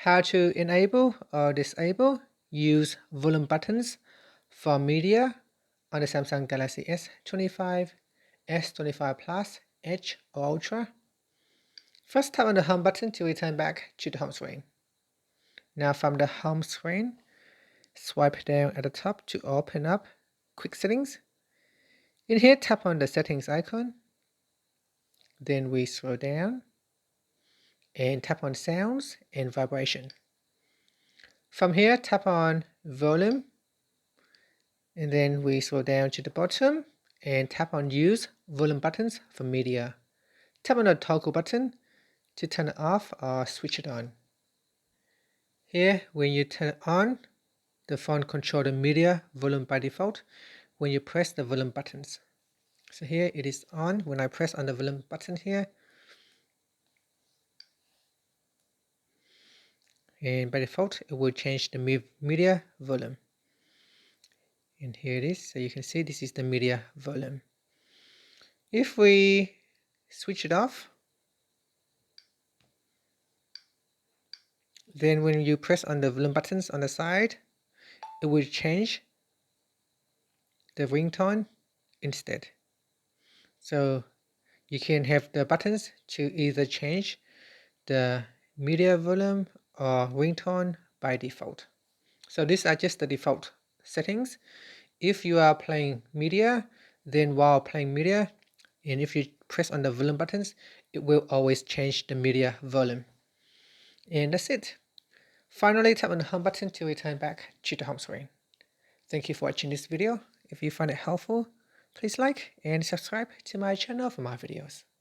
How to enable or disable use volume buttons for media on the Samsung Galaxy S25, S25 Plus, Edge or Ultra. First, tap on the home button to return back to the home screen. Now from the home screen, swipe down at the top to open up Quick Settings. In here, tap on the settings icon. Then we scroll down and tap on sounds and vibration. From here, tap on volume, and then we scroll down to the bottom and tap on use volume buttons for media. Tap on the toggle button to turn it off or switch it on. Here, when you turn it on, the phone controls the media volume by default when you press the volume buttons. So here it is on when I press on the volume button here. And by default, it will change the media volume. And here it is. So you can see this is the media volume. If we switch it off, then when you press on the volume buttons on the side, it will change the ringtone instead. So you can have the buttons to either change the media volume or ringtone by default. So these are just the default settings. If you are playing media, then while playing media, and if you press on the volume buttons, it will always change the media volume. And that's it. Finally, tap on the home button to return back to the home screen. Thank you for watching this video. If you find it helpful, please like and subscribe to my channel for more videos.